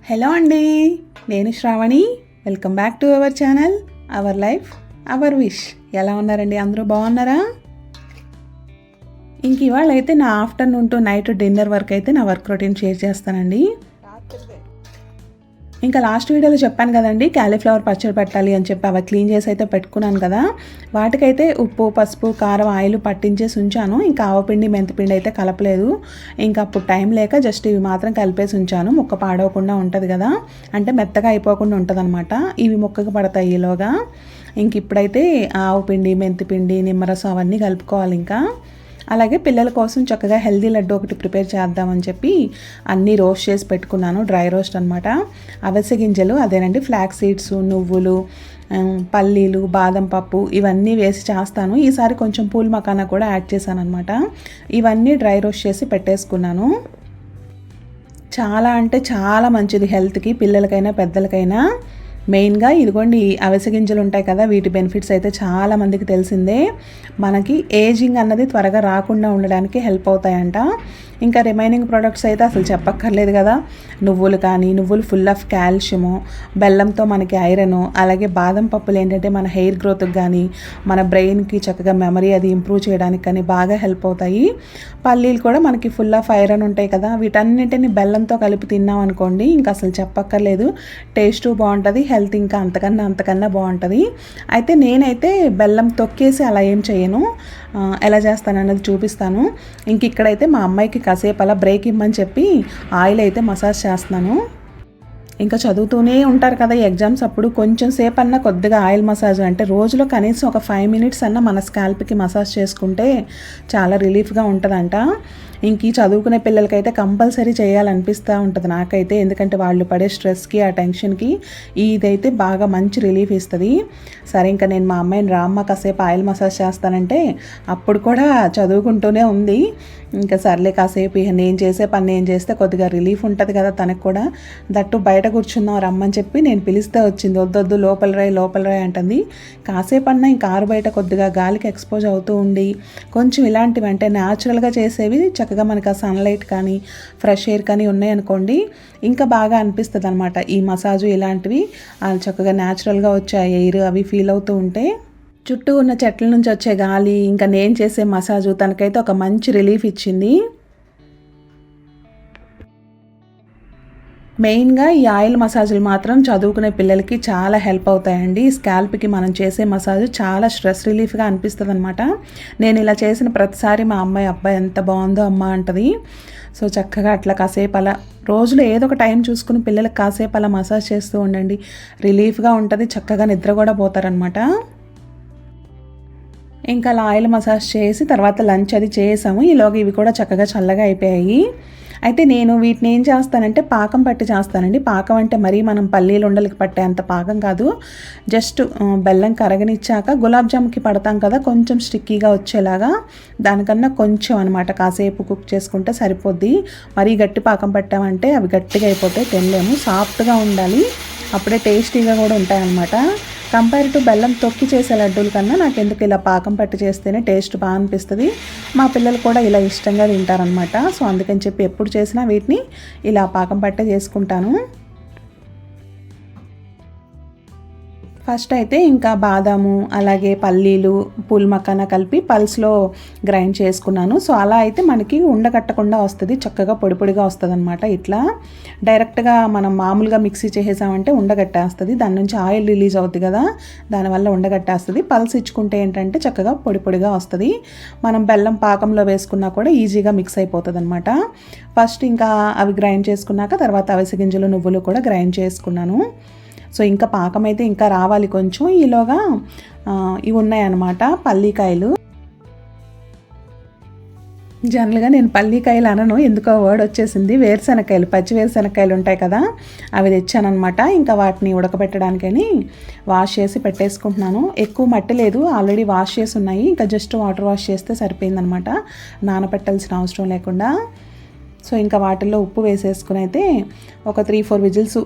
Hello అండి, నేను Shravani. Welcome back to our channel our life our wish. ఎలా ఉన్నారండి? అందరూ బాగున్నారా? ఇంక ఇవాళ అయితే నా ఆఫ్టర్నూన్ టు నైట్ డిన్నర్ వరకు అయితే నా వర్క్ రొటీన్ షేర్ చేస్తానండి. ఇంకా లాస్ట్ వీడియోలో చెప్పాను కదండి, క్యాలీఫ్లవర్ పచ్చడి పెట్టాలి అని చెప్పి అవి క్లీన్ చేసి అయితే పెట్టుకున్నాను కదా. వాటికైతే ఉప్పు, పసుపు, కారం, ఆయిల్ పట్టించేసి ఉంచాను. ఇంకా ఆవపిండి, మెంతిపిండి అయితే కలపలేదు. ఇంకా అప్పుడు టైం లేక జస్ట్ ఇవి మాత్రం కలిపేసి ఉంచాను. ముక్క పాడవకుండా ఉంటుంది కదా, అంటే మెత్తగా అయిపోకుండా ఉంటుంది అనమాట. ఇవి ముక్కకు పడతాయి ఈలోగా. ఇంక ఇప్పుడైతే ఆవపిండి, మెంతిపిండి, నిమ్మరసం అవన్నీ కలుపుకోవాలి. ఇంకా అలాగే పిల్లల కోసం చక్కగా హెల్దీ లడ్డు ఒకటి ప్రిపేర్ చేద్దామని చెప్పి అన్నీ రోస్ట్ చేసి పెట్టుకున్నాను. డ్రై రోస్ట్ అనమాట. అవిసె గింజలు, అదేనండి ఫ్లాక్స్ సీడ్స్, నువ్వులు, పల్లీలు, బాదం పప్పు ఇవన్నీ వేసి చేస్తాను. ఈసారి కొంచెం పూల్ మకానా కూడా యాడ్ చేశాను అనమాట. ఇవన్నీ డ్రై రోస్ట్ చేసి పెట్టేసుకున్నాను. చాలా అంటే చాలా మంచిది హెల్త్కి, పిల్లలకైనా పెద్దలకైనా. మెయిన్గా ఇదిగోండి అవిసె గింజలు ఉంటాయి కదా, వీటి బెనిఫిట్స్ అయితే చాలా మందికి తెలిసిందే. మనకి ఏజింగ్ అన్నది త్వరగా రాకుండా ఉండడానికి హెల్ప్ అవుతాయంట. ఇంకా రిమైనింగ్ ప్రొడక్ట్స్ అయితే అసలు చెప్పక్కర్లేదు కదా. నువ్వులు కానీ, నువ్వులు ఫుల్ ఆఫ్ కాల్షియము, బెల్లంతో మనకి ఐరన్, అలాగే బాదం పప్పులు ఏంటంటే మన హెయిర్ గ్రోత్కి కానీ, మన బ్రెయిన్కి చక్కగా మెమరీ అది ఇంప్రూవ్ చేయడానికి కానీ బాగా హెల్ప్ అవుతాయి. పల్లీలు కూడా మనకి ఫుల్ ఆఫ్ ఐరన్ ఉంటాయి కదా. వీటన్నింటిని బెల్లంతో కలిపి తిన్నాం అనుకోండి, ఇంకా అసలు చెప్పక్కర్లేదు, టేస్ట్ బాగుంటుంది, హెల్త్ ఇంకా అంతకన్నా బాగుంటుంది. అయితే నేనైతే బెల్లం తొక్కేసి అలా ఏం చేయను, ఎలా చేస్తానన్నది చూపిస్తాను. ఇంక ఇక్కడైతే మా అమ్మాయికి కాసేపు అలా బ్రేక్ ఇమ్మని చెప్పి ఆయిల్ అయితే మసాజ్ చేస్తున్నాను. ఇంకా చదువుతూనే ఉంటారు కదా ఎగ్జామ్స్ అప్పుడు, కొంచెం సేపు అన్నా కొద్దిగా ఆయిల్ మసాజ్ అంటే రోజులో కనీసం ఒక 5 మినిట్స్ అన్నా మన స్కాల్ప్కి మసాజ్ చేసుకుంటే చాలా రిలీఫ్గా ఉంటుందంట. ఇంక ఈ చదువుకునే పిల్లలకైతే కంపల్సరీ చేయాలనిపిస్తూ ఉంటుంది నాకైతే, ఎందుకంటే వాళ్ళు పడే స్ట్రెస్కి, ఆ టెన్షన్కి ఇదైతే బాగా మంచి రిలీఫ్ ఇస్తుంది. సరే ఇంకా నేను మా అమ్మాయిని రామ్మ కాసేపు ఆయిల్ మసాజ్ చేస్తానంటే అప్పుడు కూడా చదువుకుంటూనే ఉంది. ఇంకా సర్లే కాసేపు నేను చేసే పని నేను చేస్తే కొద్దిగా రిలీఫ్ ఉంటుంది కదా తనకు కూడా. దట్టు బయట కూర్చుందాం రమ్మని చెప్పి నేను పిలిస్తే వచ్చింది. వద్దొద్దు లోపల రాయి అంటుంది. కాసేపు అన్నా ఇంకా ఆరు బయట కొద్దిగా గాలికి ఎక్స్పోజ్ అవుతూ ఉండి, కొంచెం ఇలాంటివి అంటే న్యాచురల్గా చేసేవి చక్కగా మనకి ఆ సన్లైట్ కానీ, ఫ్రెష్ ఎయిర్ కానీ ఉన్నాయనుకోండి, ఇంకా బాగా అనిపిస్తుంది అనమాట. ఈ మసాజు ఇలాంటివి చక్కగా న్యాచురల్గా వచ్చే ఎయిర్ అవి ఫీల్ అవుతూ ఉంటే, చుట్టూ ఉన్న చెట్ల నుంచి వచ్చే గాలి, ఇంకా నేను చేసే మసాజు తనకైతే ఒక మంచి రిలీఫ్ ఇచ్చింది. మెయిన్గా ఈ ఆయిల్ మసాజులు మాత్రం చదువుకునే పిల్లలకి చాలా హెల్ప్ అవుతాయండి. స్కాల్ప్కి మనం చేసే మసాజు చాలా స్ట్రెస్ రిలీఫ్గా అనిపిస్తుంది అనమాట. నేను ఇలా చేసిన ప్రతిసారి మా అమ్మాయి, అబ్బాయి ఎంత బాగుందో అమ్మ అంటది. సో చక్కగా అట్లా కాసేపు అలా రోజులో ఏదో ఒక టైం చూసుకుని పిల్లలకి కాసేపు అలా మసాజ్ చేస్తూ ఉండండి, రిలీఫ్గా ఉంటుంది. చక్కగా నిద్ర కూడా పోతారనమాట. ఇంకా అలా ఆయిల్ మసాజ్ చేసి తర్వాత లంచ్ అది చేసాము. ఈలోగా ఇవి కూడా చక్కగా చల్లగా అయిపోయాయి. అయితే నేను వీటిని ఏం చేస్తానంటే పాకం పట్టి చేస్తానండి. పాకం అంటే మరీ మనం పల్లీలు ఉండలకి పట్టే అంత పాకం కాదు, జస్ట్ బెల్లం కరగనిచ్చాక గులాబ్ జామ్కి పడతాం కదా, కొంచెం స్టిక్కీగా వచ్చేలాగా, దానికన్నా కొంచెం అనమాట. కాసేపు కుక్ చేసుకుంటే సరిపోద్ది. మరీ గట్టి పాకం పట్టామంటే అవి గట్టిగా అయిపోతాయి, తినలేము. సాఫ్ట్గా ఉండాలి, అప్పుడే టేస్టీగా కూడా ఉంటాయన్నమాట. కంపేర్ టు బెల్లం తొక్కి చేసే లడ్డూల కన్నా నాకు ఎందుకు ఇలా పాకం పట్టి చేస్తేనే టేస్ట్ బాగా అనిపిస్తుంది. మా పిల్లలు కూడా ఇలా ఇష్టంగా తింటారనమాట. సో అందుకని చెప్పి ఎప్పుడు చేసినా వీటిని ఇలా పాకం పట్టే చేసుకుంటాను. ఫస్ట్ అయితే ఇంకా బాదాము, అలాగే పల్లీలు, పూల్ మకానా కలిపి పల్స్లో గ్రైండ్ చేసుకున్నాను. సో అలా అయితే మనకి ఉండకట్టకుండా వస్తుంది, చక్కగా పొడి పొడిగా వస్తుంది అనమాట. ఇట్లా డైరెక్ట్గా మనం మామూలుగా మిక్సీ చేసేసామంటే ఉండగట్టేస్తుంది, దాని నుంచి ఆయిల్ రిలీజ్ అవుతుంది కదా, దానివల్ల ఉండగట్టేస్తుంది. పల్స్ ఇచ్చుకుంటే ఏంటంటే చక్కగా పొడి పొడిగా వస్తుంది. మనం బెల్లం పాకంలో వేసుకున్నా కూడా ఈజీగా మిక్స్ అయిపోతుంది అనమాట. ఫస్ట్ ఇంకా అవి గ్రైండ్ చేసుకున్నాక తర్వాత అవిసె గింజలు, నువ్వులు కూడా గ్రైండ్ చేసుకున్నాను. సో ఇంకా పాకం అయితే ఇంకా రావాలి కొంచెం. ఈలోగా ఇవి ఉన్నాయన్నమాట పల్లీకాయలు. జనరల్గా నేను పల్లీకాయలు అనను, ఎందుకో వర్డ్ వచ్చేసింది. వేరుశనకాయలు, పచ్చి వేరుశనకాయలు ఉంటాయి కదా, అవి తెచ్చానమాట. ఇంకా వాటిని ఉడకబెట్టడానికని వాష్ చేసి పెట్టేసుకుంటున్నాను. ఎక్కువ మట్టి లేదు, ఆల్రెడీ వాష్ చేసి ఉన్నాయి. ఇంకా జస్ట్ వాటర్ వాష్ చేస్తే సరిపోయిందనమాట, నానబెట్టాల్సిన అవసరం లేకుండా. సో ఇంకా వాటిల్లో ఉప్పు వేసేసుకుని అయితే ఒక 3-4 విజిల్స్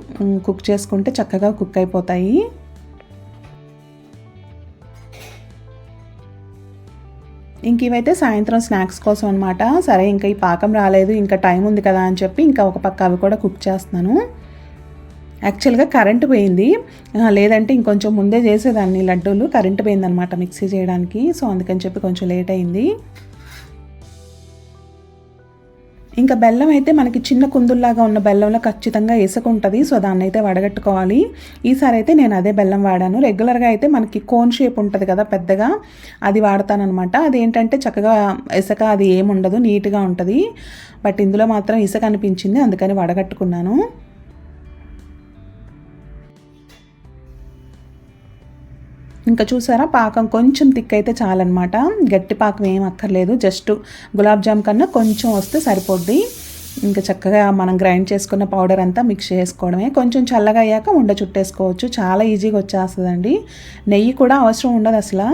కుక్ చేసుకుంటే చక్కగా కుక్ అయిపోతాయి. ఇంక ఇవైతే సాయంత్రం స్నాక్స్ కోసం అనమాట. సరే ఇంకా ఈ పాకం రాలేదు, ఇంకా టైం ఉంది కదా అని చెప్పి ఇంకా ఒక పక్క అవి కూడా కుక్ చేస్తున్నాను. యాక్చువల్గా కరెంటు పోయింది, లేదంటే ఇంకొంచెం ముందే చేసేదాన్ని లడ్డూలు. కరెంటు పోయిందనమాట మిక్సీ చేయడానికి, సో అందుకని చెప్పి కొంచెం లేట్ అయింది. ఇంకా బెల్లం అయితే మనకి చిన్న కుందుల్లాగా ఉన్న బెల్లంలో ఖచ్చితంగా ఇసుక ఉంటుంది, సో దాన్ని అయితే వడగట్టుకోవాలి. ఈసారి అయితే నేను అదే బెల్లం వాడాను. రెగ్యులర్గా అయితే మనకి కోన్ షేప్ ఉంటుంది కదా పెద్దగా, అది వాడతానమాట. అదేంటంటే చక్కగా ఇసుక అది ఏముండదు, నీట్గా ఉంటుంది. బట్ ఇందులో మాత్రం ఇసుక అనిపించింది, అందుకని వడగట్టుకున్నాను. ఇంకా చూసారా, పాకం కొంచెం థిక్ అయితే చాలన్నమాట, గట్టి పాకం ఏం అక్కర్లేదు. జస్ట్ గులాబ్ జామ్ కన్నా కొంచెం వస్తే సరిపోద్ది. ఇంకా చక్కగా మనం గ్రైండ్ చేసుకున్న పౌడర్ అంతా మిక్స్ చేసుకోవడమే. కొంచెం చల్లగా అయ్యాక ఉండ చుట్టేసుకోవచ్చు, చాలా ఈజీగా వచ్చేస్తుందండి. నెయ్యి కూడా అవసరం ఉండదు అసలు,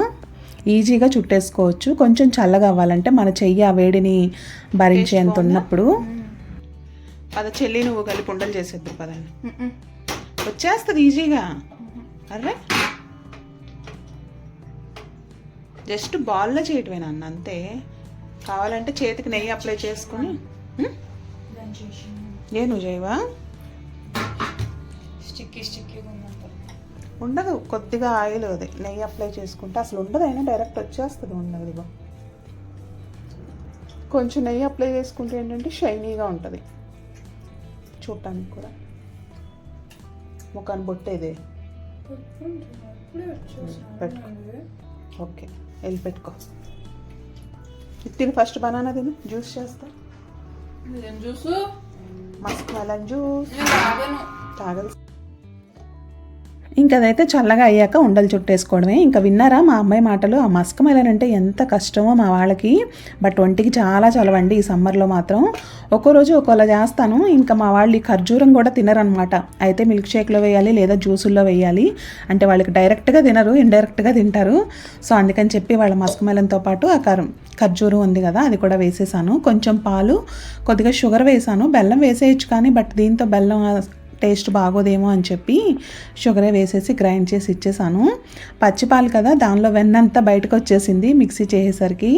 ఈజీగా చుట్టేసుకోవచ్చు. కొంచెం చల్లగా అవ్వాలంటే మన చెయ్యి ఆ వేడిని భరించేంత ఉన్నప్పుడు. పద చెల్లి నువ్వు కలిపి ఉండలు చేసేద్దు పదండి, వచ్చేస్తుంది ఈజీగా. అరే జస్ట్ బాల్లో చేయటమేనా అన్న, అంతే. కావాలంటే చేతికి నెయ్యి అప్లై చేసుకుని. నువ్వు చేయవా? ఉండదు, కొద్దిగా ఆయిల్ అది నెయ్యి అప్లై చేసుకుంటే అసలు ఉండదు, అయినా డైరెక్ట్ వచ్చేస్తుంది. ఉండదు, ఇగో కొంచెం నెయ్యి అప్లై చేసుకుంటే ఏంటంటే షైనీగా ఉంటుంది చూడటానికి కూడా. ముఖాన్ని బొట్టేదే పెట్టుకో. ఓకే, వెళ్ళి పెట్టుకో. తిని ఫస్ట్ బనానా తిను, జ్యూస్ చేస్తా. మస్క్ మెలన్ జ్యూస్ తాగదు. ఇంకా అదైతే చల్లగా అయ్యాక ఉండలు చుట్టేసుకోవడమే. ఇంకా విన్నారా మా అమ్మాయి మాటలు? ఆ మస్క్ మెలన్ అంటే ఎంత కష్టమో మా వాళ్ళకి, బట్ ఒంటికి చాలా చలవండి ఈ సమ్మర్లో మాత్రం. ఒక్కో రోజు ఒక్కోలా చేస్తాను. ఇంకా మా వాళ్ళు ఈ ఖర్జూరం కూడా తినరనమాట. అయితే మిల్క్ షేక్లో వేయాలి లేదా జ్యూసుల్లో వేయాలి, అంటే వాళ్ళకి డైరెక్ట్గా తినరు, ఇండైరెక్ట్గా తింటారు. సో అందుకని చెప్పి వాళ్ళ మస్క్ మెలన్తో పాటు ఆ ఖర్జూరం ఉంది కదా, అది కూడా వేసేసాను. కొంచెం పాలు, కొద్దిగా షుగర్ వేసాను. బెల్లం వేసేయచ్చు కానీ బట్ దీంతో బెల్లం టేస్ట్ బాగోదేమో అని చెప్పి షుగరే వేసేసి గ్రైండ్ చేసి ఇచ్చేసాను. పచ్చిపాలు కదా, దానిలో వెన్నంతా బయటకు వచ్చేసింది మిక్సీ చేసేసరికి.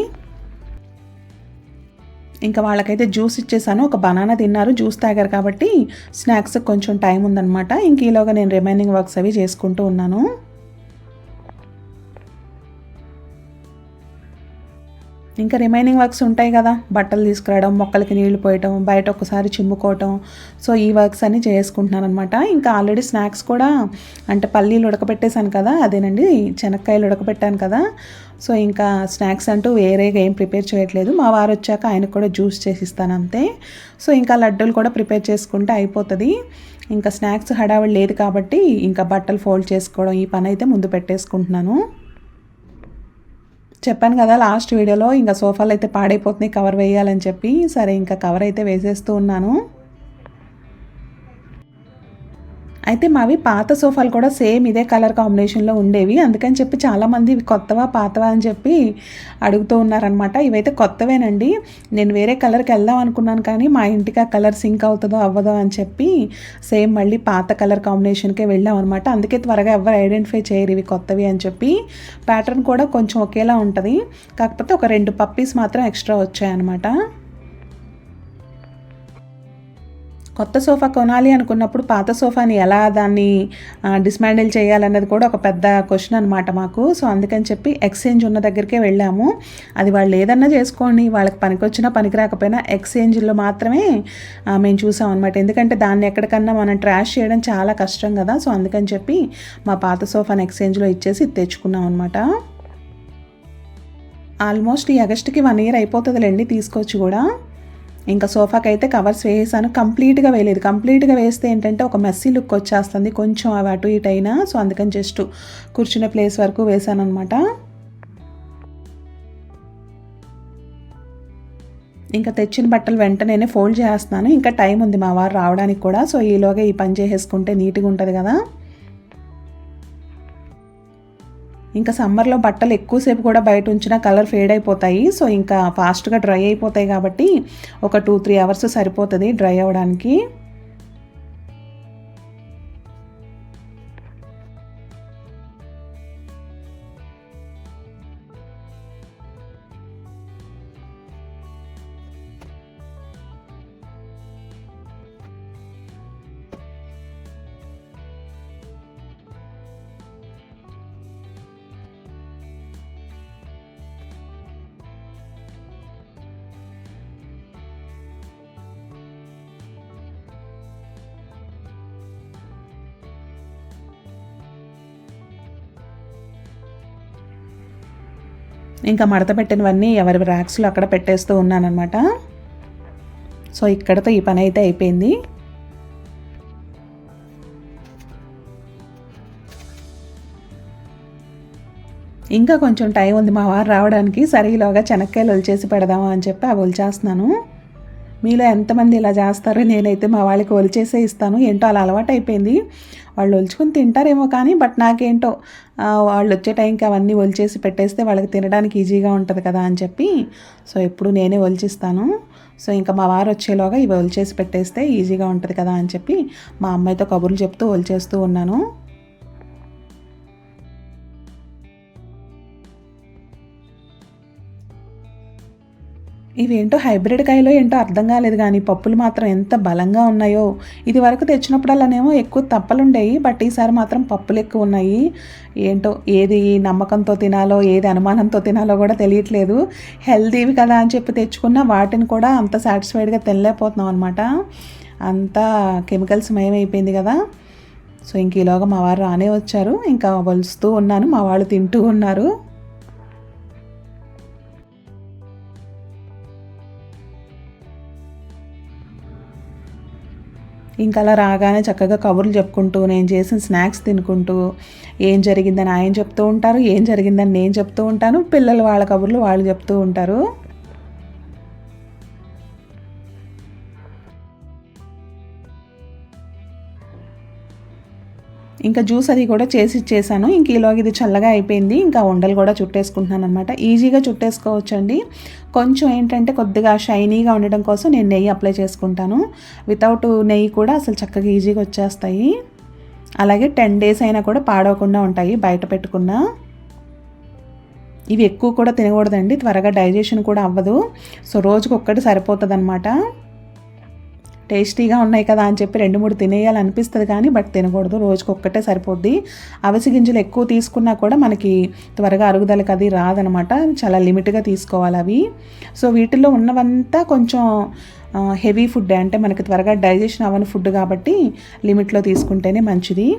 ఇంకా వాళ్ళకైతే జ్యూస్ ఇచ్చేసాను. ఒక బనానా తిన్నారు, జ్యూస్ తాగారు కాబట్టి స్నాక్స్ కొంచెం టైం ఉందన్నమాట. ఇంక ఈలోగా నేను రిమైనింగ్ వర్క్స్ అవి చేసుకుంటూ ఉన్నాను. ఇంకా రిమైనింగ్ వర్క్స్ ఉంటాయి కదా, బట్టలు తీసుకురావడం, మొక్కలకి నీళ్లు పోయటం, బయట ఒకసారి చిమ్ముకోవటం. సో ఈ వర్క్స్ అన్నీ చేసుకుంటున్నాను అనమాట. ఇంకా ఆల్రెడీ స్నాక్స్ కూడా, అంటే పల్లీలు ఉడకబెట్టేశాను కదా, అదేనండి శనక్కాయలు ఉడకబెట్టాను కదా. సో ఇంకా స్నాక్స్ అంటూ వేరేగా ఏం ప్రిపేర్ చేయట్లేదు. మా వారు వచ్చాక ఆయనకు కూడా జ్యూస్ చేసిస్తాను అంతే. సో ఇంకా లడ్డూలు కూడా ప్రిపేర్ చేసుకుంటే అయిపోతుంది. ఇంకా స్నాక్స్ హడావిడి లేదు కాబట్టి ఇంకా బట్టలు ఫోల్డ్ చేసుకోవడం, ఈ పని అయితే ముందు పెట్టేసుకుంటున్నాను. చెప్పాను కదా లాస్ట్ వీడియోలో, ఇంకా సోఫాలు అయితే పాడైపోతున్నాయి కవర్ వేయాలని చెప్పి. సరే ఇంకా కవర్ అయితే వేసేస్తూ ఉన్నాను. అయితే మావి పాత సోఫాలు కూడా సేమ్ ఇదే కలర్ కాంబినేషన్లో ఉండేవి, అందుకని చెప్పి చాలామంది ఇవి కొత్తవా పాతవా అని చెప్పి అడుగుతూ ఉన్నారనమాట. ఇవైతే కొత్తవేనండి. నేను వేరే కలర్కి వెళ్దాం అనుకున్నాను కానీ మా ఇంటికి ఆ కలర్ సింక్ అవుతుందో అవ్వదో అని చెప్పి సేమ్ మళ్ళీ పాత కలర్ కాంబినేషన్కే వెళ్ళాం అనమాట. అందుకే త్వరగా ఎవరు ఐడెంటిఫై చేయరు ఇవి కొత్తవి అని చెప్పి. ప్యాటర్న్ కూడా కొంచెం ఒకేలా ఉంటుంది, కాకపోతే ఒక 2 పప్పీస్ మాత్రం ఎక్స్ట్రా వచ్చాయన్నమాట. కొత్త సోఫా కొనాలి అనుకున్నప్పుడు పాత సోఫాని ఎలా దాన్ని డిస్మాండిల్ చేయాలన్నది కూడా ఒక పెద్ద క్వశ్చన్ అనమాట మాకు. సో అందుకని చెప్పి ఎక్స్చేంజ్ ఉన్న దగ్గరికే వెళ్ళాము. అది వాళ్ళు ఏదన్నా చేసుకోండి, వాళ్ళకి పనికొచ్చినా పనికి రాకపోయినా ఎక్స్చేంజ్లో మాత్రమే మేము చూసాం అనమాట. ఎందుకంటే దాన్ని ఎక్కడికన్నా మనం ట్రాష్ చేయడం చాలా కష్టం కదా. సో అందుకని చెప్పి మా పాత సోఫాని ఎక్స్చేంజ్లో ఇచ్చేసి తెచ్చుకున్నాం అనమాట. ఆల్మోస్ట్ ఈ ఆగస్టుకి 1 year అయిపోతుందిలేండి తీసుకొచ్చి కూడా. ఇంకా సోఫాకి అయితే కవర్స్ వేసాను, కంప్లీట్గా వేయలేదు. కంప్లీట్గా వేస్తే ఏంటంటే ఒక మెస్సీ లుక్ వచ్చేస్తుంది, కొంచెం అవి అటు ఇటు అయినా. సో అందుకని జస్ట్ కూర్చునే ప్లేస్ వరకు వేసాను అనమాట. ఇంకా తెచ్చిన బట్టలు వెంటనే ఫోల్డ్ చేస్తున్నాను. ఇంకా టైం ఉంది మా వారు రావడానికి కూడా. సో ఈలోగా ఈ పని చేసేసుకుంటే నీట్గా ఉంటుంది కదా. ఇంకా సమ్మర్లో బట్టలు ఎక్కువసేపు కూడా బయట ఉంచినా కలర్ ఫేడ్ అయిపోతాయి. సో ఇంకా ఫాస్ట్గా డ్రై అయిపోతాయి కాబట్టి ఒక 2-3 hours సరిపోతుంది డ్రై అవ్వడానికి. ఇంకా మడత పెట్టినవన్నీ ఎవరి ర్యాక్స్లో అక్కడ పెట్టేస్తూ ఉన్నానన్నమాట. సో ఇక్కడతో ఈ పని అయితే అయిపోయింది. ఇంకా కొంచెం టైం ఉంది మా వారు రావడానికి. సరే ఈలోగా చెనక్కాయలు ఒలిచేసి పెడదామా అని చెప్పి అవి ఒలిచేస్తున్నాను. మీలో ఎంతమంది ఇలా చేస్తారో, నేనైతే మా వాళ్ళకి ఒలిచేసే ఇస్తాను. ఏంటో అలా అలవాటు అయిపోయింది. వాళ్ళు ఒలుచుకుని తింటారేమో కానీ బట్ నాకేంటో వాళ్ళు వచ్చే టైంకి అవన్నీ ఒలిచేసి పెట్టేస్తే వాళ్ళకి తినడానికి ఈజీగా ఉంటుంది కదా అని చెప్పి సో ఎప్పుడు నేనే ఒలిచిస్తాను. సో ఇంకా మా వారు వచ్చేలోగా ఇవి ఒలిచేసి పెట్టేస్తే ఈజీగా ఉంటుంది కదా అని చెప్పి మా అమ్మాయితో కబుర్లు చెప్తూ ఒలిచేస్తూ ఉన్నాను. ఇవేంటో హైబ్రిడ్ కాయలో ఏంటో అర్థం కాలేదు కానీ పప్పులు మాత్రం ఎంత బలంగా ఉన్నాయో. ఇది వరకు తెచ్చినప్పుడల్లానేమో ఎక్కువ తప్పలుండేవి, బట్ ఈసారి మాత్రం పప్పులు ఎక్కువ ఉన్నాయి. ఏంటో ఏది నమ్మకంతో తినాలో ఏది అనుమానంతో తినాలో కూడా తెలియట్లేదు. హెల్దీవి కదా అని చెప్పి తెచ్చుకున్న వాటిని కూడా అంత సాటిస్ఫైడ్గా తినలేకపోతున్నాం అనమాట. అంతా కెమికల్స్ మయమైపోయింది కదా. సో ఇంక ఈలోగా మా వారు రానే వచ్చారు. ఇంకా వలుస్తూ ఉన్నాను, మా వాళ్ళు తింటూ ఉన్నారు. ఇంకా అలా రాగానే చక్కగా కబుర్లు చెప్పుకుంటూ నేను చేసిన స్నాక్స్ తినుకుంటూ ఏం జరిగిందని ఆయన చెప్తూ ఉంటారు, ఏం జరిగిందని నేను చెప్తూ ఉంటాను, పిల్లలు వాళ్ళ కబుర్లు వాళ్ళు చెప్తూ ఉంటారు. ఇంకా జ్యూస్ అది కూడా చేసి ఇచ్చేసాను. ఇంక ఈలోగా ఇది చల్లగా అయిపోయింది. ఇంకా ఉండలు కూడా చుట్టేసుకుంటున్నాను అనమాట. ఈజీగా చుట్టేసుకోవచ్చండి. కొంచెం ఏంటంటే కొద్దిగా షైనీగా ఉండడం కోసం నేను నెయ్యి అప్లై చేసుకుంటాను. వితౌట్ నెయ్యి కూడా అసలు చక్కగా ఈజీగా వచ్చేస్తాయి. అలాగే 10 days అయినా కూడా పాడవకుండా ఉంటాయి బయట పెట్టుకున్నా. ఇవి ఎక్కువ కూడా తినకూడదండి, త్వరగా డైజెషన్ కూడా అవ్వదు. సో రోజుకి ఒక్కటి సరిపోతుంది అనమాట. టేస్టీగా ఉన్నాయి కదా అని చెప్పి 2-3 తినేయాలనిపిస్తుంది కానీ బట్ తినకూడదు, రోజుకి ఒక్కటే సరిపోద్ది. అవిసె గింజలు ఎక్కువ తీసుకున్నా కూడా మనకి త్వరగా అరుగుదలకి అది రాదనమాట. చాలా లిమిట్గా తీసుకోవాలి అవి. సో వీటిల్లో ఉన్నవంతా కొంచెం హెవీ ఫుడ్, అంటే మనకి త్వరగా డైజెషన్ అవ్వని ఫుడ్ కాబట్టి లిమిట్లో తీసుకుంటేనే మంచిది.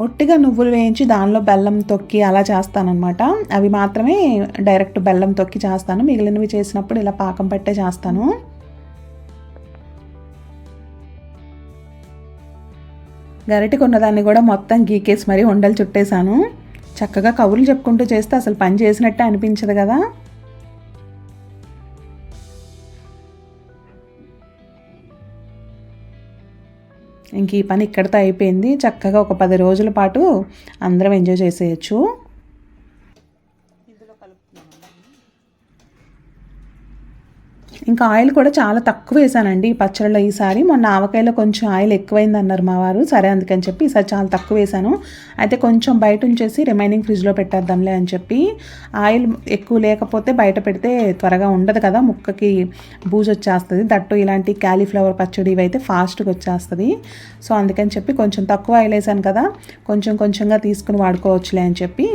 ఒట్టిగా నువ్వులు వేయించి దానిలో బెల్లం తొక్కి అలా చేస్తానన్నమాట. అవి మాత్రమే డైరెక్ట్ బెల్లం తొక్కి చేస్తాను. మిగిలినవి చేసినప్పుడు ఇలా పాకం పట్టే చేస్తాను. గరిటెకి ఉన్నదాన్ని కూడా మొత్తం గీకేసి మరీ ఉండలు చుట్టేశాను. చక్కగా కబుర్లు చెప్పుకుంటూ చేస్తే అసలు పని చేసినట్టే అనిపించదు కదా. ఇంక ఈ పని ఇక్కడితో అయిపోయింది. చక్కగా ఒక 10 రోజుల పాటు అందరం ఎంజాయ్ చేసేయచ్చు. ఇంకా ఆయిల్ కూడా చాలా తక్కువ వేసానండి ఈ పచ్చళ్ళలో ఈసారి. మొన్న ఆవకాయలో కొంచెం ఆయిల్ ఎక్కువైంది అన్నారు మా వారు, సరే అందుకని చెప్పి ఈసారి చాలా తక్కువ వేసాను. అయితే కొంచెం బయట ఉంచేసి రిమైనింగ్ ఫ్రిడ్జ్లో పెట్టేద్దాంలే అని చెప్పి. ఆయిల్ ఎక్కువ లేకపోతే బయట పెడితే త్వరగా ఉండదు కదా, ముక్కకి బూజు వచ్చేస్తుంది. దట్టు ఇలాంటి క్యాలీఫ్లవర్ పచ్చడి ఇవైతే ఫాస్ట్గా వచ్చేస్తుంది. సో అందుకని చెప్పి కొంచెం తక్కువ ఆయిల్ వేసాను కదా, కొంచెం కొంచెంగా తీసుకుని వాడుకోవచ్చులే అని చెప్పి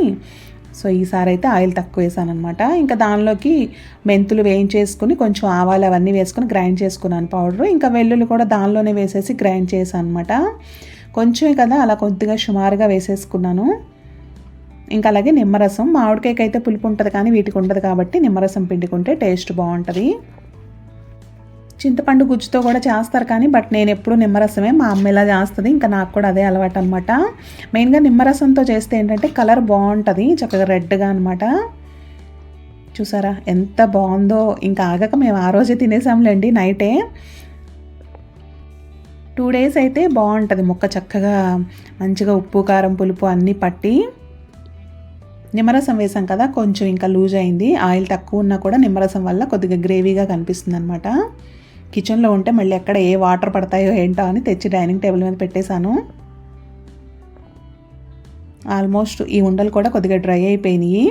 సో ఈసారి అయితే ఆయిల్ తక్కువ వేసాను అనమాట. ఇంకా దానిలోకి మెంతులు వేయించేసుకుని కొంచెం ఆవాలు అవన్నీ వేసుకుని గ్రైండ్ చేసుకున్నాను పౌడరు. ఇంకా వెల్లుల్లి కూడా దానిలోనే వేసేసి గ్రైండ్ చేశాను అనమాట. కొంచెమే కదా అలా కొద్దిగా సుమారుగా వేసేసుకున్నాను. ఇంకా అలాగే నిమ్మరసం, మామిడికాయకి అయితే పులుపు ఉంటుంది కానీ వీటికి ఉండదు కాబట్టి నిమ్మరసం పిండుకుంటే టేస్ట్ బాగుంటుంది. చింతపండు గుజ్జుతో కూడా చేస్తారు కానీ బట్ నేను ఎప్పుడు నిమ్మరసమే, మా అమ్మ ఇలా చేస్తుంది, ఇంకా నాకు కూడా అదే అలవాటు అనమాట. మెయిన్గా నిమ్మరసంతో చేస్తే ఏంటంటే కలర్ బాగుంటుంది, చక్కగా రెడ్గా అనమాట. చూసారా ఎంత బాగుందో. ఇంకా ఆగక మేము ఆ రోజే తినేసాంలేండి నైటే. 2 days అయితే బాగుంటుంది ముక్క, చక్కగా మంచిగా ఉప్పు కారం పులుపు అన్నీ పట్టి. నిమ్మరసం వేసాం కదా కొంచెం ఇంకా లూజ్ అయింది. ఆయిల్ తక్కువ ఉన్నా కూడా నిమ్మరసం వల్ల కొద్దిగా గ్రేవీగా కనిపిస్తుంది అనమాట. కిచెన్లో ఉంటే మళ్ళీ ఎక్కడ ఏ వాటర్ పడతాయో ఏంటో అని తెచ్చి డైనింగ్ టేబుల్ మీద పెట్టేశాను. ఆల్మోస్ట్ ఈ ఉండలు కూడా కొద్దిగా డ్రై అయిపోయినాయి.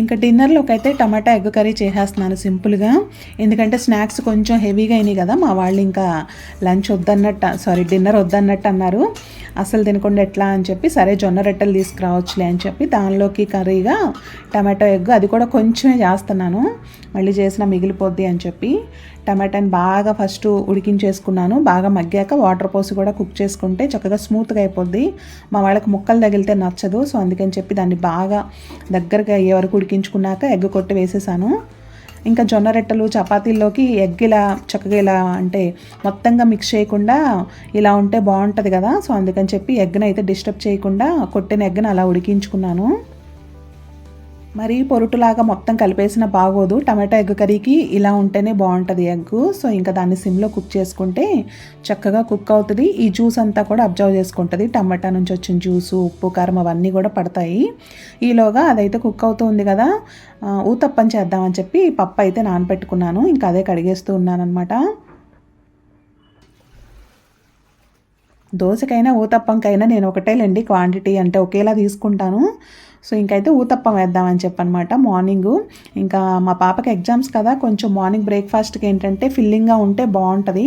ఇంకా ఇంకా డిన్నర్లోకి అయితే టమాటా ఎగ్ కర్రీ చేసేస్తున్నాను సింపుల్గా. ఎందుకంటే స్నాక్స్ కొంచెం హెవీగా అయినాయి కదా, మా వాళ్ళు ఇంకా డిన్నర్ వద్దన్నట్టు అన్నారు. అసలు తినకుండా ఎట్లా అని చెప్పి సరే జొన్న రొట్టెలు తీసుకురావచ్చులే అని చెప్పి దానిలోకి కర్రీగా టమాటో ఎగ్, అది కూడా కొంచెమే చేస్తున్నాను, మళ్ళీ చేసిన మిగిలిపోద్ది అని చెప్పి టమాటాని బాగా ఫస్ట్ ఉడికించేసుకున్నాను. బాగా మగ్గాక వాటర్ పోసి కూడా కుక్ చేసుకుంటే చక్కగా స్మూత్గా అయిపోద్ది. మా వాళ్ళకి ముక్కలు తగిలితే నచ్చదు, సో అందుకని చెప్పి దాన్ని బాగా దగ్గరగా అయ్యే వరకు ఉడికించుకున్నాక ఎగ్ కొట్టి వేసేసాను. ఇంకా జొన్న రొట్టెలు చపాతీల్లోకి ఎగ్ ఇలా చక్కగా ఇలా అంటే మొత్తంగా మిక్స్ చేయకుండా ఇలా ఉంటే బాగుంటుంది కదా, సో అందుకని చెప్పి ఎగ్ని అయితే డిస్టర్బ్ చేయకుండా కొట్టిన ఎగ్ని అలా ఉడికించుకున్నాను. మరి పొరుటులాగా మొత్తం కలిపేసిన బాగోదు, టమాటా ఎగ్ కర్రీకి ఇలా ఉంటేనే బాగుంటుంది ఎగ్. సో ఇంకా దాన్ని సిమ్లో కుక్ చేసుకుంటే చక్కగా కుక్ అవుతుంది. ఈ జ్యూస్ అంతా కూడా అబ్జర్వ్ చేసుకుంటుంది, టమాటా నుంచి వచ్చిన జ్యూసు, ఉప్పు కారం అవన్నీ కూడా పడతాయి. ఈలోగా అదైతే కుక్ అవుతుంది కదా, ఊతప్పం చేద్దామని చెప్పి పప్పు అయితే నానబెట్టుకున్నాను. ఇంకా అదే కడిగేస్తూ ఉన్నాను అనమాట. దోశకైనా ఊతప్పంకైనా నేను ఒకటేలేండి క్వాంటిటీ, అంటే ఒకేలా తీసుకుంటాను. సో ఇంకైతే ఊతప్పం వేద్దామని చెప్పనమాట. మార్నింగు ఇంకా మా పాపకి ఎగ్జామ్స్ కదా, కొంచెం మార్నింగ్ బ్రేక్ఫాస్ట్కి ఏంటంటే ఫిల్లింగ్గా ఉంటే బాగుంటుంది.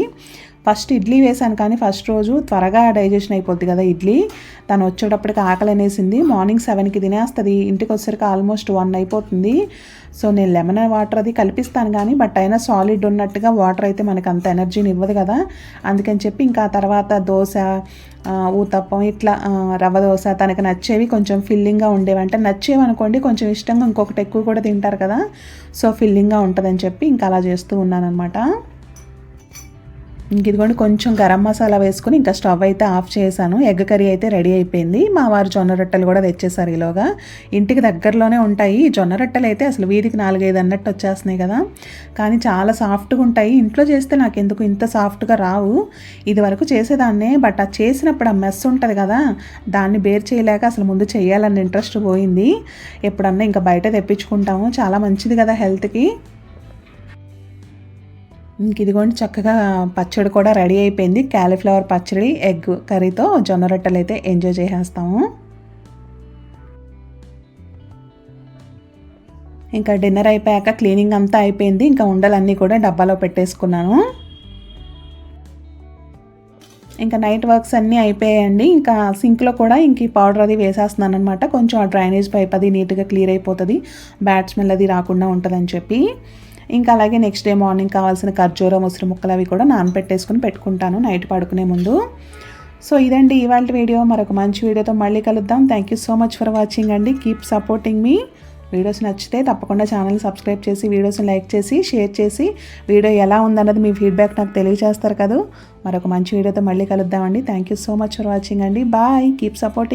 ఫస్ట్ ఇడ్లీ వేసాను కానీ ఫస్ట్ రోజు త్వరగా డైజెషన్ అయిపోద్ది కదా ఇడ్లీ, తను వచ్చేటప్పటికి ఆకలి అనేసింది. మార్నింగ్ 7కి తినేస్తుంది, ఇంటికి వచ్చేసరికి ఆల్మోస్ట్ 1 అయిపోతుంది. సో నేను లెమన్ వాటర్ అది కల్పిస్తాను కానీ బట్ అయినా సాలిడ్ ఉన్నట్టుగా వాటర్ అయితే మనకు అంత ఎనర్జీని ఇవ్వదు కదా, అందుకని చెప్పి ఇంకా తర్వాత దోశ, ఊతప్పం ఇట్లా రవ్వ దోశ తనకు నచ్చేవి కొంచెం ఫిల్లింగ్గా ఉండేవి, అంటే నచ్చేవి అనుకోండి కొంచెం ఇష్టంగా ఇంకొకటి ఎక్కువ కూడా తింటారు కదా, సో ఫిల్లింగ్గా ఉంటుందని చెప్పి ఇంకా అలా చేస్తూ ఉన్నాను అనమాట. ఇంక ఇదిగోండి కొంచెం గరం మసాలా వేసుకుని ఇంకా స్టవ్ అయితే ఆఫ్ చేశాను. ఎగ్ కర్రీ అయితే రెడీ అయిపోయింది. మా వారు జొన్న రొట్టెలు కూడా తెచ్చేసారు. ఈలోగా ఇంటికి దగ్గరలోనే ఉంటాయి ఈ జొన్న రొట్టెలు అయితే, అసలు వీధికి 4-5 అన్నట్టు వచ్చేస్తున్నాయి కదా, కానీ చాలా సాఫ్ట్గా ఉంటాయి. ఇంట్లో చేస్తే నాకు ఎందుకు ఇంత సాఫ్ట్గా రావు, ఇది వరకు చేసేదాన్నే, బట్ అది చేసినప్పుడు ఆ మెస్ ఉంటుంది కదా, దాన్ని బేర్ చేయలేక అసలు ముందు చేయాలన్న ఇంట్రెస్ట్ పోయింది. ఎప్పుడన్నా ఇంకా బయట తెప్పించుకుంటాము, చాలా మంచిది కదా హెల్త్కి. ఇంక ఇదిగోండి చక్కగా పచ్చడి కూడా రెడీ అయిపోయింది. క్యాలీఫ్లవర్ పచ్చడి ఎగ్ కర్రీతో జొన్న రొట్టెలు అయితే ఎంజాయ్ చేసేస్తాము. ఇంకా డిన్నర్ అయిపోయాక క్లీనింగ్ అంతా అయిపోయింది. ఇంకా ఉండలన్నీ కూడా డబ్బాలో పెట్టేసుకున్నాను. ఇంకా నైట్ వర్క్స్ అన్నీ అయిపోయాయండి. ఇంకా సింక్లో కూడా ఇంక ఈ పౌడర్ అది వేసేస్తున్నాను అనమాట. కొంచెం ఆ డ్రైనేజ్ పైప్ అది నీట్గా క్లియర్ అయిపోతుంది, బ్యాడ్ స్మెల్ అది రాకుండా ఉంటుందని చెప్పి. ఇంకా అలాగే నెక్స్ట్ డే మార్నింగ్ కావాల్సిన ఖర్జూరం, ఉసిరి ముక్కలు అవి కూడా నానబెట్టేసుకుని పెట్టుకుంటాను నైట్ పడుకునే ముందు. సో ఇదండి ఇవాళ వీడియో. మరొక మంచి వీడియోతో మళ్ళీ కలుద్దాం. Thank you so much for watching అండి. కీప్ సపోర్టింగ్ మీ. వీడియోస్ నచ్చితే తప్పకుండా ఛానల్ని సబ్స్క్రైబ్ చేసి, వీడియోస్ని లైక్ చేసి, షేర్ చేసి, వీడియో ఎలా ఉందన్నది మీ ఫీడ్బ్యాక్ నాకు తెలియజేస్తారు కదా. మరొక మంచి వీడియోతో మళ్ళీ కలుద్దామండి. Thank you so much for watching అండి. బాయ్. Keep supporting.